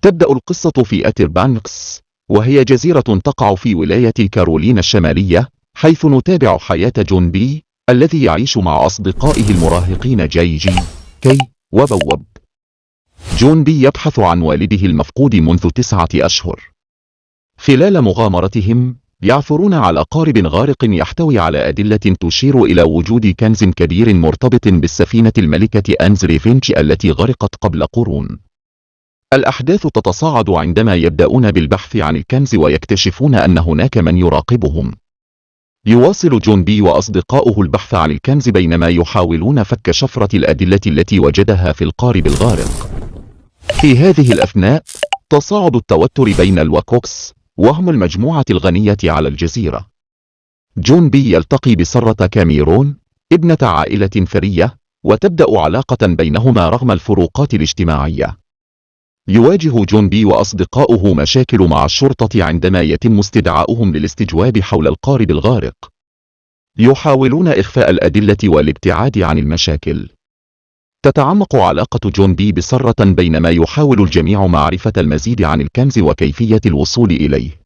تبدأ القصة في أتيربانكس، وهي جزيرة تقع في ولاية كارولينا الشمالية، حيث نتابع حياة جون بي الذي يعيش مع أصدقائه المراهقين جي كي وبوب. جون بي يبحث عن والده المفقود منذ 9 أشهر. خلال مغامرتهم يعثرون على قارب غارق يحتوي على أدلة تشير إلى وجود كنز كبير مرتبط بالسفينة الملكة أنز ريفنج التي غرقت قبل قرون. الأحداث تتصاعد عندما يبدأون بالبحث عن الكنز ويكتشفون أن هناك من يراقبهم. يواصل جون بي وأصدقاؤه البحث عن الكنز بينما يحاولون فك شفرة الأدلة التي وجدها في القارب الغارق. في هذه الأثناء تصاعد التوتر بين الواكوكس، وهم المجموعة الغنية على الجزيرة. جون بي يلتقي بسرة كاميرون، ابنة عائلة ثرية، وتبدأ علاقة بينهما رغم الفروقات الاجتماعية. يواجه جون بي وأصدقاؤه مشاكل مع الشرطة عندما يتم استدعاؤهم للاستجواب حول القارب الغارق. يحاولون إخفاء الأدلة والابتعاد عن المشاكل. تتعمق علاقة جون بي بسرة بينما يحاول الجميع معرفة المزيد عن الكنز وكيفية الوصول إليه.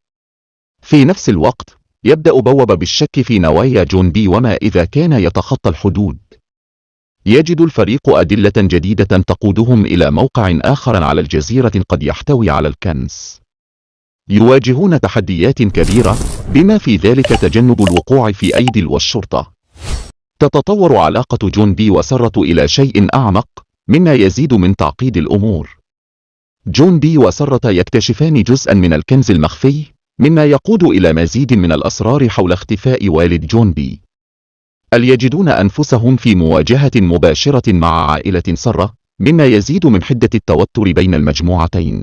في نفس الوقت يبدأ بوب بالشك في نوايا جون بي وما إذا كان يتخطى الحدود. يجد الفريق أدلة جديدة تقودهم إلى موقع آخر على الجزيرة قد يحتوي على الكنز. يواجهون تحديات كبيرة بما في ذلك تجنب الوقوع في أيدي الشرطة. تتطور علاقة جون بي وسرة إلى شيء أعمق مما يزيد من تعقيد الأمور. جون بي وسرة يكتشفان جزءا من الكنز المخفي مما يقود إلى مزيد من الأسرار حول اختفاء والد جون بي. يجدون أنفسهم في مواجهة مباشرة مع عائلة سرة مما يزيد من حدة التوتر بين المجموعتين.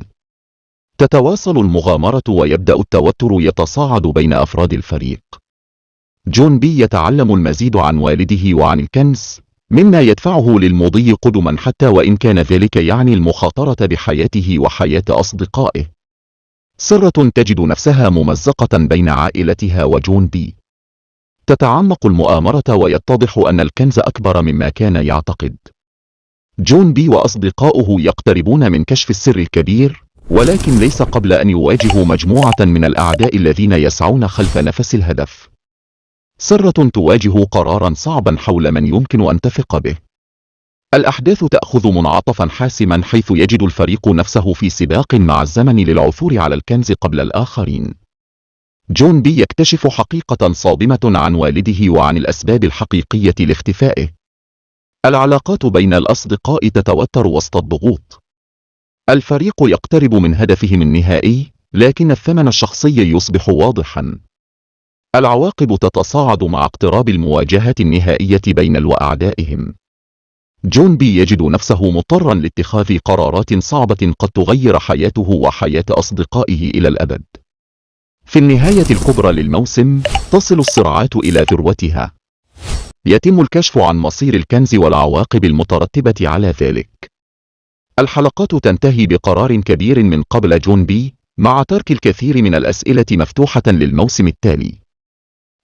تتواصل المغامرة ويبدأ التوتر يتصاعد بين أفراد الفريق. جون بي يتعلم المزيد عن والده وعن الكنز مما يدفعه للمضي قدما حتى وإن كان ذلك يعني المخاطرة بحياته وحياة أصدقائه. سرة تجد نفسها ممزقة بين عائلتها وجون بي. تتعمق المؤامرة ويتضح أن الكنز أكبر مما كان يعتقد. جون بي وأصدقاؤه يقتربون من كشف السر الكبير، ولكن ليس قبل أن يواجهوا مجموعة من الأعداء الذين يسعون خلف نفس الهدف. سرة تواجه قرارا صعبا حول من يمكن أن تثق به. الأحداث تأخذ منعطفا حاسما حيث يجد الفريق نفسه في سباق مع الزمن للعثور على الكنز قبل الآخرين. جون بي يكتشف حقيقة صادمة عن والده وعن الأسباب الحقيقية لاختفائه. العلاقات بين الأصدقاء تتوتر وسط الضغوط. الفريق يقترب من هدفهم النهائي، لكن الثمن الشخصي يصبح واضحا. العواقب تتصاعد مع اقتراب المواجهة النهائية بين وأعدائهم. جون بي يجد نفسه مضطرا لاتخاذ قرارات صعبة قد تغير حياته وحياة أصدقائه إلى الأبد. في النهاية الكبرى للموسم تصل الصراعات إلى ذروتها. يتم الكشف عن مصير الكنز والعواقب المترتبة على ذلك. الحلقات تنتهي بقرار كبير من قبل جون بي، مع ترك الكثير من الأسئلة مفتوحة للموسم التالي.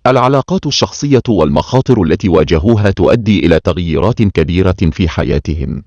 العلاقات الشخصية والمخاطر التي واجهوها تؤدي إلى تغييرات كبيرة في حياتهم.